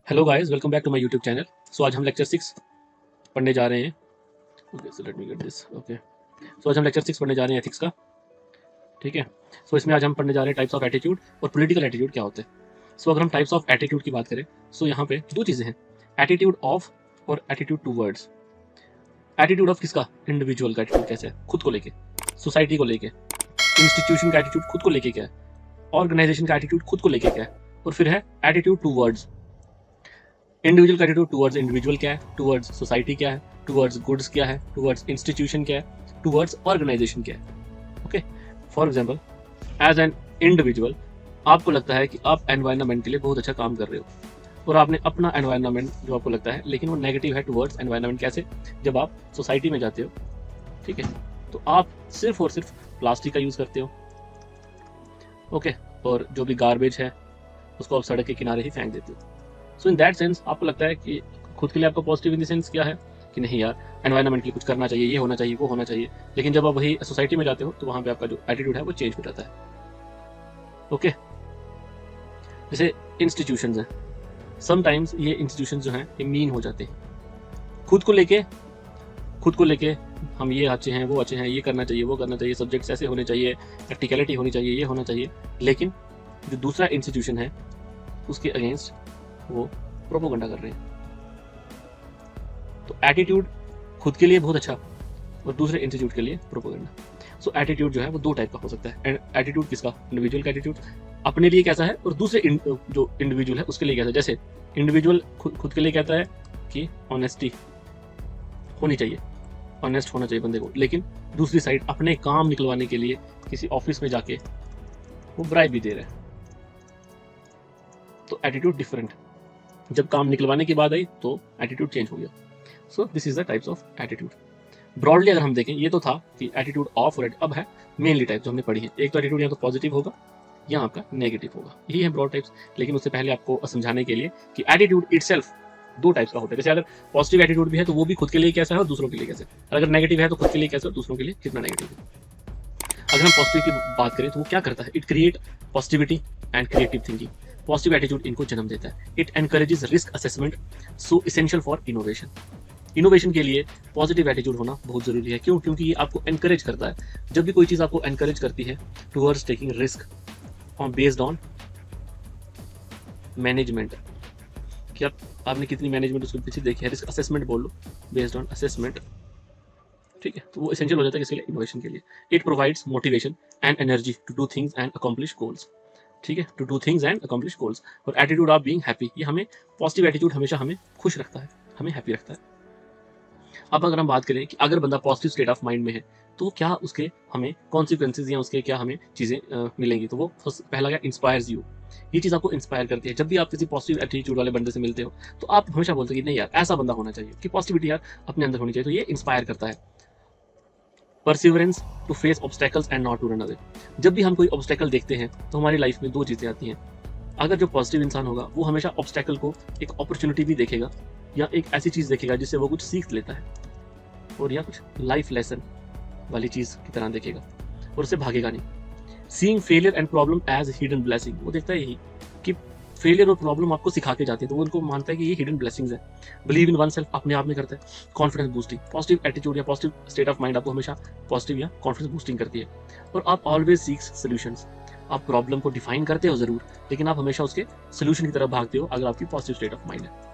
Hello guys, welcome back to my YouTube channel. So आज हम lecture 6 पढ़ने जा रहे हैं। Okay, so let me get this. Okay, so आज हम लेक्चर 6 पढ़ने जा रहे हैं एथिक्स का। ठीक है। सो इसमें आज हम पढ़ने जा रहे हैं टाइप्स ऑफ एटीट्यूड और पॉलिटिकल एटीट्यूड क्या होते हैं। सो अगर हम टाइप्स ऑफ एटीट्यूड की बात करें, सो यहाँ पे दो चीज़ें हैं, एटीट्यूड ऑफ और एटीट्यूड टूवर्ड्स। एटीट्यूड ऑफ किसका? इंडिविजुअल का एटीट्यूड कैसे है, खुद को लेके, सोसाइटी को लेके। इंस्टीट्यूशन का एटीट्यूड खुद को लेके क्या है, ऑर्गेनाइजेशन का एटीट्यूड खुद को लेके क्या है। और फिर है एटीट्यूड टूवर्ड्स। इंडिविजुअल का एटीट्यूड टुवर्ड्स इंडिविजुअल क्या है, टुवर्ड्स सोसाइटी क्या है, टुवर्ड्स गुड्स क्या है, टुवर्ड्स इंस्टीट्यूशन क्या है, टुवर्ड्स ऑर्गेनाइजेशन क्या है। Okay, for example, as an individual आपको लगता है कि आप एनवायरनमेंट के लिए बहुत अच्छा काम कर रहे हो और आपने अपना एनवायरनमेंट जो आपको लगता है, लेकिन वो नेगेटिव है टुवर्ड्स एनवायरनमेंट। कैसे? जब आप सोसाइटी में जाते हो, ठीक है, तो आप सिर्फ और सिर्फ प्लास्टिक का यूज़ करते हो। ओके, और जो भी गार्बेज है उसको आप सड़क के किनारे ही फेंक देते हो। सो इन दैट सेंस आपको लगता है कि खुद के लिए आपका पॉजिटिव इन द सेंस क्या है कि नहीं यार, एनवायरनमेंट के लिए कुछ करना चाहिए, ये होना चाहिए, वो होना चाहिए। लेकिन जब आप वही सोसाइटी में जाते हो तो वहाँ पे आपका जो एटीट्यूड है वो चेंज हो जाता है। ओके, जैसे इंस्टीट्यूशंस हैं, समटाइम्स ये इंस्टीट्यूशंस जो हैं ये मीन हो जाते हैं। खुद को लेके हम ये अच्छे हैं, वो अच्छे हैं, ये करना चाहिए, वो करना चाहिए, सब्जेक्ट्स ऐसे होने चाहिए, प्रैक्टिकलिटी होनी चाहिए, ये होना चाहिए। लेकिन जो दूसरा इंस्टीट्यूशन है उसके अगेंस्ट वो प्रोपोगंडा कर रहे हैं। तो एटीट्यूड खुद के लिए बहुत अच्छा और दूसरे इंस्टीट्यूट के लिए प्रोपोगंडा। सो एटीट्यूड जो है वो दो टाइप का हो सकता है। एटीट्यूड किसका? इंडिविजुअल का एटीट्यूड अपने लिए कैसा है और दूसरे जो इंडिविजुअल है उसके लिए कैसा है। जैसे इंडिविजुअल खुद के लिए कहता है कि ऑनेस्टी होनी चाहिए, ऑनेस्ट होना चाहिए बंदे को, लेकिन दूसरी साइड अपने काम निकलवाने के लिए किसी ऑफिस में जाके वो ब्राइब भी दे रहा है। तो एटीट्यूड डिफरेंट। जब काम निकलवाने की बात आई तो एटीट्यूड चेंज हो गया। So this is the types of attitude. Broadly अगर हम देखें, ये तो था कि एटीट्यूड ऑफ और अब है मेनली टाइप जो हमने पढ़ी है। एक तो एटीट्यूड या तो पॉजिटिव होगा या आपका नेगेटिव होगा, यही है ब्रॉड टाइप्स। लेकिन उससे पहले आपको समझाने के लिए कि एटीट्यूड इटसेल्फ दो टाइप्स का होता है। जैसे अगर पॉजिटिव एटीट्यूड भी है तो वो भी खुद के लिए कैसा है और दूसरों के लिए कैसे है। और अगर नेगेटिव है तो खुद के लिए कैसे और दूसरों के लिए कितना नेगेटिव है। अगर हम पॉजिटिव की बात करें तो वो क्या करता है? It create positivity and creative thinking. Positive attitude इनको जन्म देता है। It encourages risk assessment, so essential for innovation. Innovation के लिए पॉजिटिव एटीट्यूड होना बहुत जरूरी है। क्यों? क्योंकि ये आपको एनकरेज करता है। जब भी कोई चीज आपको एनकरेज करती है towards taking risk based on management, कि आपने कितनी मैनेजमेंट उसके पीछे देखी है, रिस्क असेसमेंट बोल लो, बेस्ड ऑन असेसमेंट, ठीक है, तो वो एसेंशियल हो जाता है किसके लिए? इनोवेशन के लिए। It provides motivation and energy to do things and accomplish goals, ठीक है, to do things and accomplish goals. और एटीट्यूड ऑफ बीइंग हैप्पी, ये हमें पॉजिटिव एटीट्यूड हमेशा हमें खुश रखता है, हमें हैप्पी रखता है। अब अगर हम बात करें कि अगर बंदा पॉजिटिव स्टेट ऑफ माइंड में है तो क्या उसके हमें कॉन्सिक्वेंसेज या उसके क्या हमें चीज़ें मिलेंगी। तो वो पहला क्या? Inspires you. ये चीज़ आपको इंस्पायर करती है। जब भी आप किसी पॉजिटिव एटीट्यूड वाले बंदे से मिलते हो तो आप हमेशा बोलते हो कि नहीं यार, ऐसा बंदा होना चाहिए, कि पॉजिटिविटी यार अपने अंदर होनी चाहिए। तो ये इंस्पायर करता है। Perseverance to face obstacles and not to run away. जब भी हम कोई ऑब्स्टेकल देखते हैं तो हमारी लाइफ में दो चीज़ें आती हैं। अगर जो पॉजिटिव इंसान होगा वो हमेशा ऑब्स्टेकल को एक अपॉर्चुनिटी भी देखेगा या एक ऐसी चीज़ देखेगा जिससे वो कुछ सीख लेता है, और या कुछ लाइफ लेसन वाली चीज़ की तरह देखेगा और उससे भागेगा नहीं। Seeing failure and problem as hidden blessing, वो देखता है यही कि फेलियर और प्रॉब्लम आपको सिखा के जाती है, तो वो उनको मानता है कि ये हिडन ब्लेसिंग्स है। बिलीव इन वन सेल्फ, अपने आप में करता है। कॉन्फिडेंस बूस्टिंग, पॉजिटिव एटीट्यूड या पॉजिटिव स्टेट ऑफ माइंड आपको हमेशा पॉजिटिव या कॉन्फिडेंस बूस्टिंग करती है। और आप ऑलवेज सीक्स सोल्यूशंस, आप प्रॉब्लम को डिफाइन करते हो जरूर, लेकिन आप हमेशा उसके सोल्यूशन की तरफ भागते हो अगर आपकी पॉजिटिव स्टेट ऑफ माइंड है।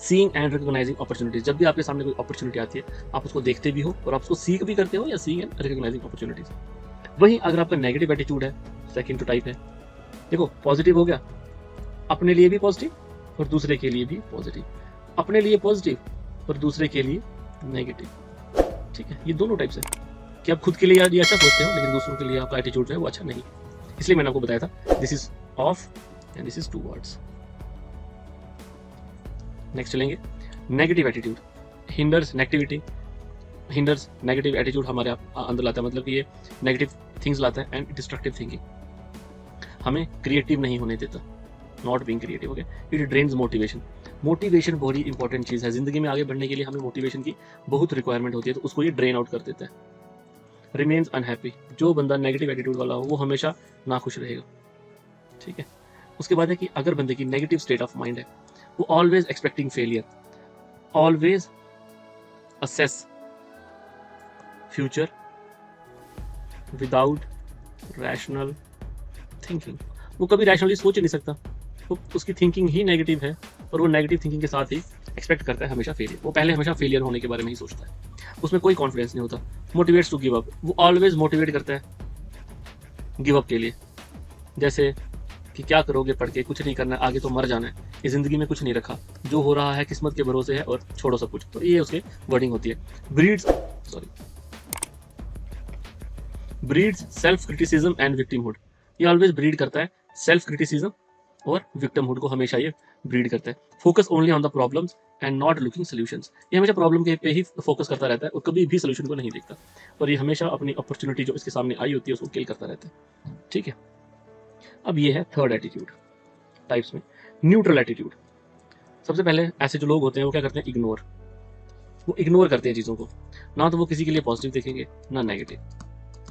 सीइंग एंड रिकॉग्नाइजिंग अपॉर्चुनिटीज, जब भी आपके सामने कोई अपॉर्चुनिटी आती है आप उसको देखते भी हो और आप उसको सीख भी करते हो, या सीइंग एंड रिकॉग्नाइजिंग अपॉर्चुनिटीज। वहीं अगर आपका नेगेटिव एटीट्यूड है, सेकंड टू टाइप है, देखो पॉजिटिव हो गया, अपने लिए भी पॉजिटिव और दूसरे के लिए भी पॉजिटिव, अपने लिए पॉजिटिव और दूसरे के लिए नेगेटिव, ठीक है। ये दोनों टाइप्स है कि आप खुद के लिए ये अच्छा सोचते हो लेकिन दूसरों के लिए आपका एटीट्यूड जो है वो अच्छा नहीं। इसलिए मैंने आपको बताया था this is off and this is towards. Next चलेंगे, negative attitude hinders negativity, hinders negative attitude हमारे अंदर लाता है, मतलब कि ये नेगेटिव थिंग्स लाता है एंड डिस्ट्रक्टिव थिंकिंग, हमें क्रिएटिव नहीं होने देता, not being creative. Okay, it drains motivation. Motivation बहुत ही इंपॉर्टेंट चीज़ है जिंदगी में आगे बढ़ने के लिए, हमें मोटिवेशन की बहुत रिक्वायरमेंट होती है, तो उसको ये ड्रेन आउट कर देता है। रिमेन्स अनहैप्पी, जो बंदा नेगेटिव एटीट्यूड वाला हो वो हमेशा नाखुश रहेगा, ठीक है। उसके बाद है कि अगर बंदे की नेगेटिव स्टेट ऑफ माइंड है वो always expecting failure, always assess future without rational thinking. वो कभी रैशनली सोच ही नहीं सकता, वो उसकी थिंकिंग ही नेगेटिव है, और वो नेगेटिव थिंकिंग के साथ ही एक्सपेक्ट करता है हमेशा फेलियर। वो पहले हमेशा फेलियर होने के बारे में ही सोचता है, उसमें कोई कॉन्फिडेंस नहीं होता। मोटिवेट्स टू गिव अप, वो ऑलवेज मोटिवेट करता है गिव अप के लिए, जैसे कि क्या करोगे पढ़ के, कुछ नहीं करना है, आगे तो मर जाना है, इस जिंदगी में कुछ नहीं रखा, जो हो रहा है किस्मत के भरोसे है और छोड़ो सब कुछ। तो ये उसके वर्डिंग होती है। Breeds self criticism and victimhood, ये ऑलवेज ब्रीड करता है सेल्फ क्रिटिसिज्म और विक्टिमहुड को, हमेशा ये ब्रीड करता है। Focus only on the problems and not looking solutions, ये हमेशा प्रॉब्लम के पे ही फोकस करता रहता है और कभी भी सोल्यूशन को नहीं देखता, और ये हमेशा अपनी अपॉर्चुनिटी जो इसके सामने आई होती है उसको किल करता रहता है। ठीक है, अब ये है थर्ड एटीट्यूड टाइप्स में, न्यूट्रल एटीट्यूड। सबसे पहले ऐसे जो लोग होते हैं वो क्या करते हैं, इग्नोर, वो इग्नोर करते हैं चीज़ों को, ना तो वो किसी के लिए पॉजिटिव देखेंगे ना नेगेटिव,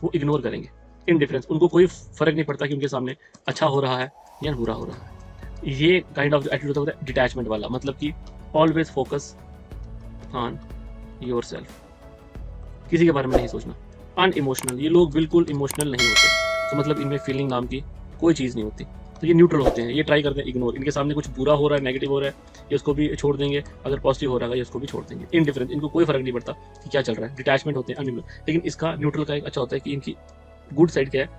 वो इग्नोर करेंगे। इनडिफरेंस, उनको कोई फर्क नहीं पड़ता कि उनके सामने अच्छा हो रहा है या बुरा हो रहा है। ये काइंड ऑफ एटीट्यूड होता है डिटैचमेंट वाला, मतलब कि always focus on your self, किसी के बारे में नहीं सोचना। अनइमोशनल, ये लोग बिल्कुल इमोशनल नहीं होते, तो मतलब इनमें फीलिंग नाम की कोई चीज़ नहीं होती, तो ये न्यूट्रल होते हैं। ये ट्राई करते हैं इग्नोर, इनके सामने कुछ बुरा हो रहा है, नेगेटिव हो रहा है, ये उसको भी छोड़ देंगे, अगर पॉजिटिव हो रहा है ये उसको भी छोड़ देंगे। इनडिफरेंस, इनको कोई फर्क नहीं पड़ता कि क्या चल रहा है। डिटैचमेंट होते हैं, अनइमोशनल। लेकिन इसका न्यूट्रल का एक अच्छा होता है कि इनकी गुड साइड क्या है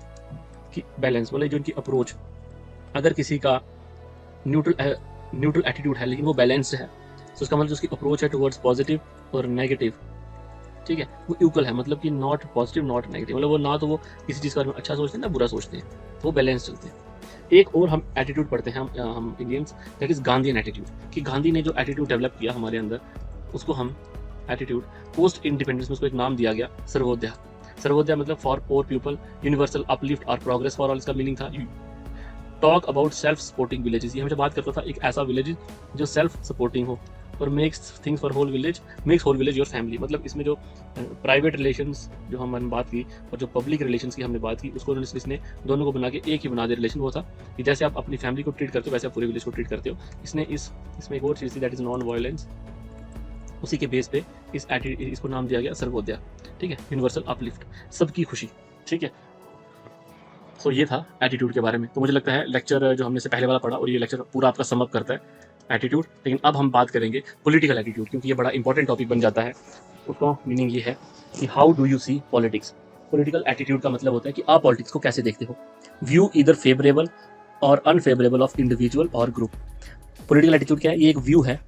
कि बैलेंस, मतलब जो इनकी अप्रोच, अगर किसी का न्यूट्रल एटीट्यूड है लेकिन वो बैलेंस्ड है, तो उसका मतलब उसकी अप्रोच है टुवर्ड्स पॉजिटिव और नेगेटिव, ठीक है, वो इक्वल है, मतलब कि नॉट पॉजिटिव नॉट नेगेटिव, मतलब वो ना तो वो किसी चीज़ के बारे में अच्छा सोचते हैं ना बुरा सोचते हैं, तो वो बैलेंस चलते हैं। एक और हम एटीट्यूड पढ़ते हैं हम Indians, that is Gandhian attitude, कि गांधी ने जो एटीट्यूड डेवलप किया हमारे अंदर, उसको हम एटीट्यूड पोस्ट इंडिपेंडेंस में उसको एक नाम दिया गया, सर्वोदया। सर्वोदया मतलब for poor people, universal uplift और प्रोग्रेस फॉर ऑल, इसका मीनिंग था talk about self supporting villages. ये हमेशा बात करता था एक ऐसा विलेज जो सेल्फ सपोर्टिंग हो और makes things for whole village, makes whole village your family. मतलब इसमें जो प्राइवेट रिलेशंस जो हमने बात की और जो पब्लिक रिलेशंस की हमने बात की, उसको इसने दोनों को बना के एक ही बना दिया रिलेशन। वो था कि जैसे आप अपनी फैमिली को ट्रीट करते हो वैसे आप पूरे विलेज को ट्रीट करते हो। इसने इसमें एक और चीज़ थी, दैट इज नॉन वायलेंस, उसी के बेस पे इसको नाम दिया गया सर्वोदया। ठीक है, यूनिवर्सल अपलिफ्ट, सबकी खुशी। ठीक है, तो ये था एटीट्यूड के बारे में। तो मुझे लगता है लेक्चर जो हमने से पहले वाला पढ़ा और ये लेक्चर पूरा आपका समअप करता है एटीट्यूड। लेकिन अब हम बात करेंगे पॉलिटिकल एटीट्यूड, क्योंकि ये बड़ा इंपॉर्टेंट टॉपिक बन जाता है। उसका मीनिंग ये है कि how do you see politics. Political attitude का मतलब होता है कि आप पॉलिटिक्स को कैसे देखते हो। व्यू इधर फेवरेबल और अनफेवरेबल ऑफ इंडिविजुअल और ग्रुप। पॉलिटिकल एटीट्यूड क्या है, ये एक व्यू है,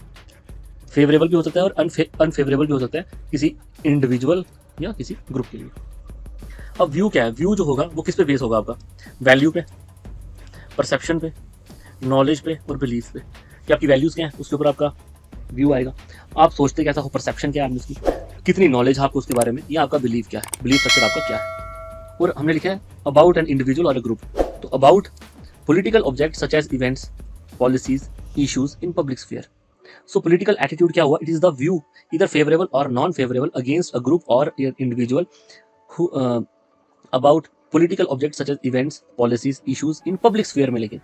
फेवरेबल भी हो सकता है और अनफेवरेबल भी हो सकता है किसी इंडिविजुअल या किसी ग्रुप के लिए। अब व्यू क्या है, व्यू जो होगा वो किस पे बेस होगा आपका, वैल्यू पे, परसेप्शन पे, नॉलेज पे और बिलीफ पे। कि आपकी वैल्यूज क्या है उसके ऊपर आपका व्यू आएगा। आप सोचते कैसा हो, परसेप्शन क्या है आपने उसकी, कितनी नॉलेज है आपको उसके बारे में, या आपका बिलीफ क्या है, बिलीफ स्ट्रक्चर आपका क्या है। और हमने लिखा है अबाउट एन इंडिविजुअल और अ ग्रुप। तो about political object such as events, policies, issues in public sphere. So political attitude क्या हुआ, it is the view either favourable और non favourable against a group और individual about political object such as events, policies, issues in public sphere में। लेकिन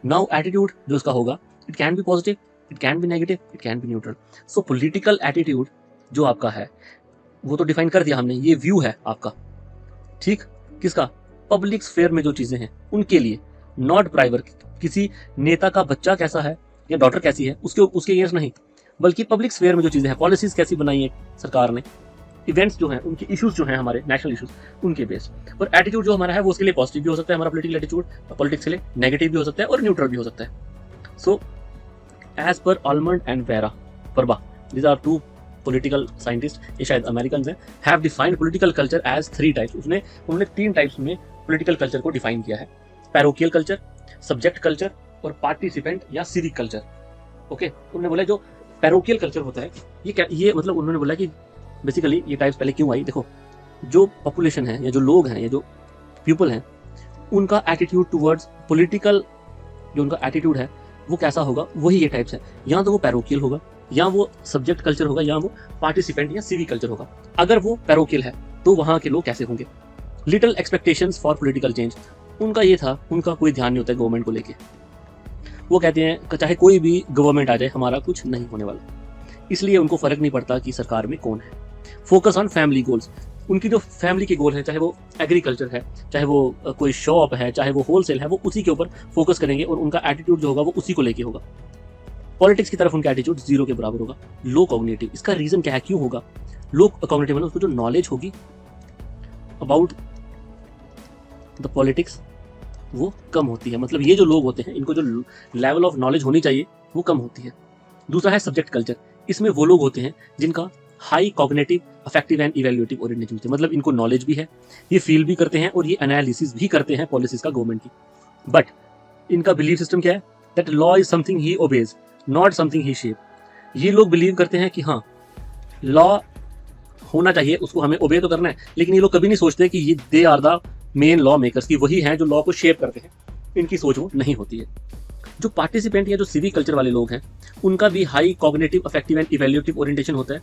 now attitude जो इसका होगा, it can be positive, it can be negative, it can be neutral. So political attitude जो आपका है वो तो डिफाइन कर दिया हमने, ये व्यू है आपका, ठीक, किसका, पब्लिक स्फीयर में जो चीजें हैं उनके लिए, नॉट प्राइवेट, किसी नेता का बच्चा कैसा है या डॉटर कैसी है उसके अगेंस्ट नहीं, बल्कि पब्लिक स्फीयर में जो चीजें हैं, पॉलिसीज कैसी बनाई है सरकार ने, इवेंट्स जो हैं उनके इश्यूज जो हैं हमारे नेशनल इश्यूज, उनके बेस। और एटीट्यूड जो हमारा है वो उसके लिए पॉजिटिव भी हो सकता है, हमारा पॉलिटिकल एटीट्यूड पॉलिटिक्स के लिए नेगेटिव भी हो सकता है और न्यूट्रल भी हो सकता है। So as per Almond and Verba, these are two political scientists, ये शायद अमेरिकन हैं, have defined political culture as 3 types। उन्होंने 3 टाइप्स में political culture को डिफाइन किया है, पैरोकियल कल्चर, सब्जेक्ट कल्चर और पार्टिसिपेंट या सिविक कल्चर। ओके, उन्होंने बोला जो पैरोकियल कल्चर होता है ये मतलब उन्होंने बोला कि बेसिकली ये टाइप्स पहले क्यों आई, देखो जो पॉपुलेशन है या जो लोग हैं या जो पीपल हैं उनका एटीट्यूड टुवर्ड्स पॉलिटिकल, जो उनका एटीट्यूड है वो कैसा होगा, वही ये टाइप्स है। या तो वो पैरोकियल होगा, या वो सब्जेक्ट कल्चर होगा, या वो पार्टिसिपेंट या सिविक कल्चर होगा। अगर वो पैरोकियल है तो वहाँ के लोग कैसे होंगे। Little expectations for political change, उनका ये था, उनका कोई ध्यान नहीं होता है गवर्नमेंट को लेके। वो कहते हैं चाहे कोई भी गवर्नमेंट आ जाए हमारा कुछ नहीं होने वाला, इसलिए उनको फर्क नहीं पड़ता कि सरकार में कौन है। फोकस ऑन फैमिली गोल्स, उनकी जो फैमिली के गोल है, चाहे वो एग्रीकल्चर है, चाहे वो कोई शॉप है, चाहे वो होलसेल है, वो उसी के ऊपर फोकस करेंगे और उनका एटीट्यूड जो होगा वो उसी को लेके होगा। पॉलिटिक्स की तरफ उनका एटीट्यूड जीरो के बराबर होगा। लो कॉग्निटिव, इसका रीजन क्या है, क्यों होगा लो कॉग्निटिव? मतलब उसको जो नॉलेज होगी अबाउट द पॉलिटिक्स वो कम होती है। मतलब ये जो लोग होते हैं इनको जो लेवल ऑफ नॉलेज होनी चाहिए वो कम होती है। दूसरा है सब्जेक्ट कल्चर, इसमें वो लोग होते हैं जिनका high cognitive, affective and evaluative orientation होती है। मतलब इनको नॉलेज भी है, ये फील भी करते हैं और ये एनालिसिस भी करते हैं पॉलिसीज का गवर्नमेंट की। बट इनका बिलीव सिस्टम क्या है, that law is something he obeys, not something he shape. ये लोग बिलीव करते हैं कि हाँ लॉ होना चाहिए, उसको हमें ओबे तो करना है, लेकिन ये लोग कभी नहीं सोचते कि ये they are the main lawmakers, की वही हैं जो लॉ को शेप करते हैं। इनकी सोच वो नहीं होती है। जो पार्टिसिपेंट या जो सिविक कल्चर वाले लोग हैं उनका भी high cognitive, affective and evaluative orientation होता है।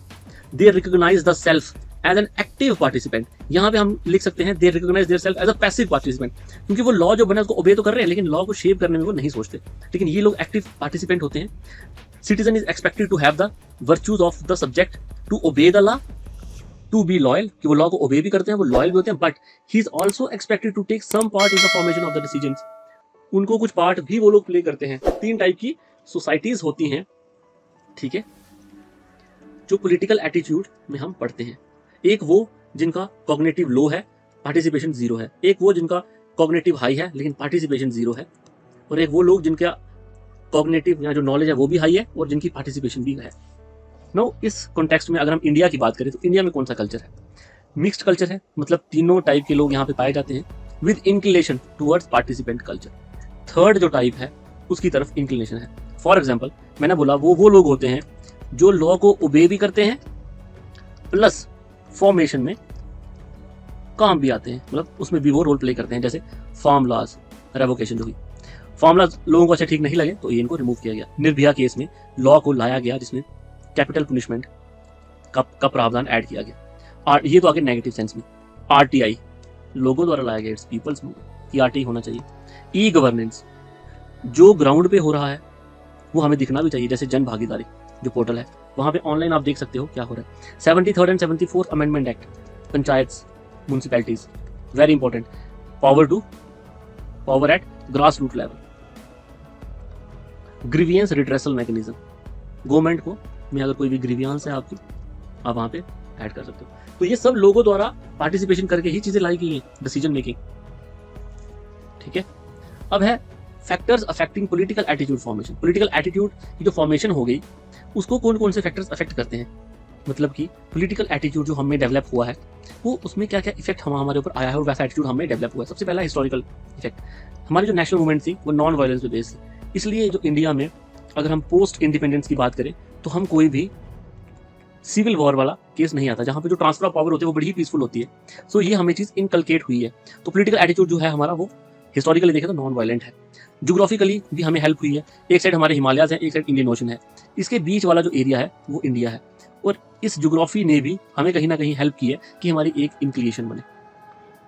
They recognise the self as an active participant. यहाँ पे हम लिख सकते हैं they recognise their self as a passive participant, क्योंकि वो लॉ जो बना उसको ओबे तो कर रहे हैं लेकिन लॉ को शेप करने में वो नहीं सोचते। लेकिन ये लोग एक्टिव पार्टिसिपेंट होते हैं। Citizen is expected to have the virtues of the subject, to obey the law, to be loyal, कि वो लॉ को ओबे भी करते हैं, वो लॉयल भी होते हैं। But he is also expected to take some part in the formation of the decisions. उनको कुछ पार्ट भी वो लोग प्ले करते हैं। 3 टाइप की सोसाइटीज होती हैं, ठीक है, जो पॉलिटिकल एटीट्यूड में हम पढ़ते हैं। एक वो जिनका कॉग्निटिव लो है, पार्टिसिपेशन जीरो है। एक वो जिनका कॉग्निटिव हाई है लेकिन पार्टिसिपेशन जीरो है। और एक वो लोग जिनका कॉग्निटिव या जो नॉलेज है वो भी हाई है और जिनकी पार्टिसिपेशन भी है। नो इस कॉन्टेक्स्ट में अगर हम इंडिया की बात करें तो इंडिया में कौन सा कल्चर है, मिक्स्ड कल्चर है। मतलब तीनों टाइप के लोग यहाँ पे पाए जाते हैं with inclination towards participant culture. Third जो टाइप है उसकी तरफ इंक्लिनेशन है। फॉर एग्जाम्पल मैंने बोला वो लोग होते हैं जो लॉ को ओबे भी करते हैं प्लस फॉर्मेशन में काम भी आते हैं, मतलब उसमें भी वो रोल प्ले करते हैं। जैसे फार्म लॉज रेवोकेशन जो हुई, फार्म लॉज लोगों को अच्छे ठीक नहीं लगे तो ये इनको रिमूव किया गया। निर्भया केस में लॉ को लाया गया जिसमें कैपिटल पनिशमेंट का प्रावधान ऐड किया गया। ये तो आगे नेगेटिव सेंस में। आरटीआई लोगों द्वारा लाया गया, इट्स पीपल्स मूवमेंट की आरटीआई होना चाहिए। ई गवर्नेंस जो ग्राउंड पे हो रहा है वो हमें दिखना भी चाहिए। जैसे जन भागीदारी जो पोर्टल है वहां पे ऑनलाइन आप देख सकते हो क्या हो रहा है। 73rd and 74th amendment act, panchayat municipalities very important, power at grass root level, grievance redressal mechanism, government को में अगर कोई भी ग्रीवियंस है आपकी आप वहां पे ऐड कर सकते हो। तो ये सब लोगों द्वारा पार्टिसिपेशन करके ही चीजें लाई गई हैं, डिसीजन मेकिंग, ठीक है। अब है factors affecting political attitude formation. Political attitude की जो फॉर्मेशन हो गई उसको कौन कौन से फैक्टर्स अफेक्ट करते हैं, मतलब कि पॉलिटिकल एटीट्यूड जो हमें डेवलप हुआ है वो उसमें क्या क्या इफेक्ट हमारे ऊपर आया है और वैसा एटीट्यूड हमें डेवलप हुआ है। सबसे पहला हिस्टोरिकल इफेक्ट, हमारी जो नेशनल मूवमेंट थी वो नॉन वायलेंस पे बेस्ड थी। इसलिए जो इंडिया में अगर हम पोस्ट इंडिपेंडेंस की बात करें तो हम कोई भी सिविल वॉर वाला केस नहीं आता, जहाँ पे जो ट्रांसफर ऑफ पावर होती है वो बड़ी ही पीसफुल होती है। सो ये हमें चीज इनकलकेट हुई है। तो पॉलिटिकल एटीट्यूड जो है हमारा वो हिस्टोरिकली देखें तो नॉन वायलेंट है। ज्योग्राफिकली भी हमें हेल्प हुई है। एक साइड हमारे हिमालयाज है, एक साइड इंडियन ओशन है, इसके बीच वाला जो एरिया है वो इंडिया है। और इस ज्योग्राफी ने भी हमें कहीं ना कहीं हेल्प की है कि हमारी एक इंक्लिनेशन बने।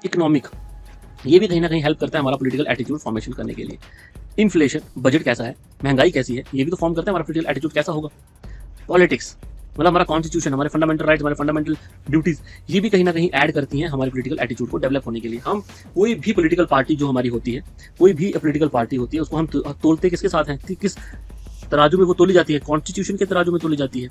इकोनॉमिक, ये भी कहीं ना कहीं हेल्प करता है हमारा पॉलिटिकल एटीट्यूड फॉर्मेशन करने के लिए। इन्फ्लेशन, बजट कैसा है, महंगाई कैसी है, ये भी तो फॉर्म करता है हमारा पॉलिटिकल एटीट्यूड कैसा होगा। पॉलिटिक्स मतलब हमारा कॉन्स्टिट्यूशन, हमारे फंडामेंटल राइट्स, हमारे फंडामेंटल ड्यूटीज, ये भी कहीं ना कहीं ऐड करती हैं हमारे पॉलिटिकल एटीट्यूड को डेवलप होने के लिए। हम कोई भी पॉलिटिकल पार्टी जो हमारी होती है, कोई भी पॉलिटिकल पार्टी होती है, उसको हम तोलते किसके साथ हैं, किस तराजू में वो तोली जाती है, कॉन्स्टिट्यूशन के तराजू में तोली जाती है।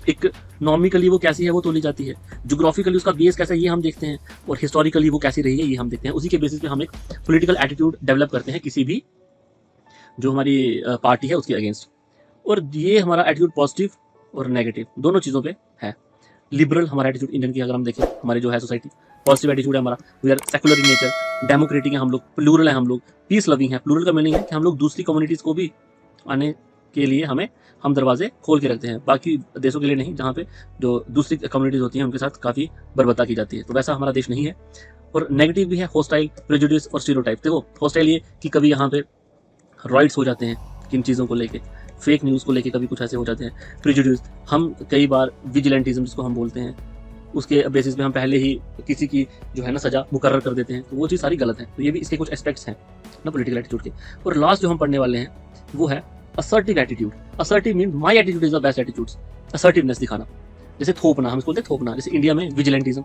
इकोनॉमिकली वो कैसी है वो तोली जाती है, ज्योग्राफिकली उसका बेस कैसा है ये हम देखते हैं, और हिस्टोरिकली वो कैसी रही है ये हम देखते हैं। उसी के बेसिस पे हम एक पॉलिटिकल एटीट्यूड डेवलप करते हैं किसी भी जो हमारी पार्टी है उसके अगेंस्ट। और ये हमारा एटीट्यूड पॉजिटिव और नेगेटिव दोनों चीज़ों पे है। लिबरल हमारा एटीट्यूड इंडियन की अगर हम देखें, हमारी जो है सोसाइटी पॉजिटिव एटीट्यूड है हमारा, we are secular in nature, democratic है हम लोग, प्लूरल है हम लोग, पीस लविंग है। प्लूरल का मीनिंग है कि हम लोग दूसरी कम्युनिटीज़ को भी आने के लिए हम दरवाजे खोल के रखते हैं, बाकी देशों के लिए नहीं जहाँ पे जो दूसरी कम्युनिटीज़ होती हैं उनके साथ काफ़ी बर्बरता की जाती है। तो वैसा हमारा देश नहीं है। और नेगेटिव भी है, होस्टाइल, प्रेजुडिस और स्टीरियोटाइप। देखो होस्टाइल ये कि कभी यहाँ पे राइट्स हो जाते हैं किन चीज़ों को लेके, फेक न्यूज़ को लेके कभी कुछ ऐसे हो जाते हैं। प्रेजुडिस, हम कई बार विजिलेंटिज्म जिसको हम बोलते हैं उसके बेसिस पे हम पहले ही किसी की जो है ना सज़ा मुकर्रर कर देते हैं, तो वो चीज़ सारी गलत है। तो ये भी इसके कुछ एस्पेक्ट्स हैं ना पॉलिटिकल एटीट्यूड के। और लास्ट जो हम पढ़ने वाले हैं वो है assertive attitude. Assertive mean my attitude is the best attitude. Assertiveness दिखाना, जैसे थोपना, हम इसको बोलते हैं थोपना। जैसे इंडिया में विजिलेंटिज्म,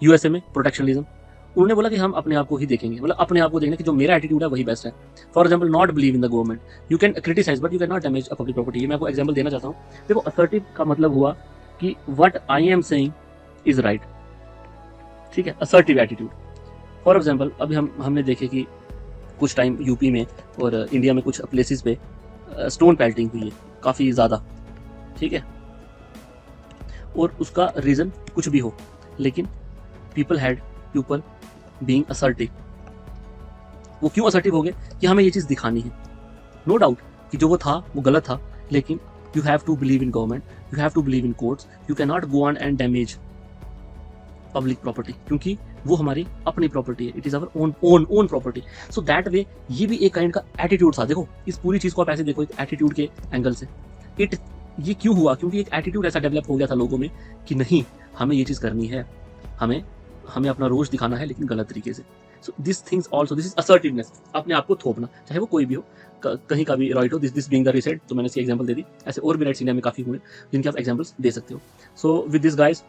यूएसए में प्रोटेक्शनिज्म। उन्होंने बोला कि हम अपने आप को ही देखेंगे, मतलब अपने आप को देखना कि जो मेरा एटीट्यूड है वही बेस्ट है। For example, not believe in the government. You can criticise but you can not damage a public property. ये मैं आपको एग्जाम्पल देना चाहता हूँ। देखो, असर्टिव का मतलब हुआ कि what I am saying is right, ठीक है, असर्टिव एटीट्यूड। फॉर एग्जाम्पल, अभी हमने देखे कि कुछ टाइम यूपी में और इंडिया में कुछ प्लेसेस पे स्टोन पेल्टिंग हुई है काफ़ी ज़्यादा, ठीक है, और उसका रीज़न कुछ भी हो, लेकिन पीपल बीइंग असर्टिव। वो क्यों असर्टिव हो गए? कि हमें ये चीज़ दिखानी है। नो डाउट कि जो वो था वो गलत था, लेकिन you have to believe in government, you have to believe in courts, you can not go on and damage public property, क्योंकि वो हमारी अपनी प्रॉपर्टी है। It is our own property. So that way ये भी एक काइंड का attitude था। देखो, इस पूरी चीज को आप ऐसे देखो, एक एटीट्यूड के एंगल से। ये क्यों हुआ? क्योंकि एक एटीट्यूड ऐसा डेवलप हो गया था लोगों में कि नहीं, हमें ये चीज करनी है, हमें अपना रोष दिखाना है, लेकिन गलत तरीके से। So this things also, this is assertiveness, अपने आप को थोपना, चाहे वो कोई भी हो, कहीं का भी राइट हो। दिस बीइंग द रिसेट, तो मैंने इसकी एग्जांपल दे दी। ऐसे और भी राइट्स इंडिया में काफी हुए जिनके आप एग्जांपल्स दे सकते हो। सो विद दिस गाइस,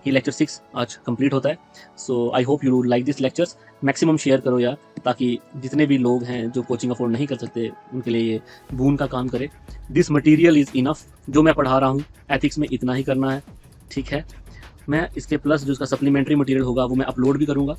ये लेक्चर 6 आज कंप्लीट होता है। So I hope you like this lectures. Maximum share करो यार, ताकि जितने भी लोग हैं जो कोचिंग अफोर्ड नहीं कर सकते, उनके लिए ये बून का काम करे। This material is enough. जो मैं पढ़ा रहा हूँ एथिक्स में, इतना ही करना है, ठीक है। मैं इसके प्लस जो इसका सप्लीमेंट्री मटेरियल होगा वो मैं अपलोड भी करूँगा।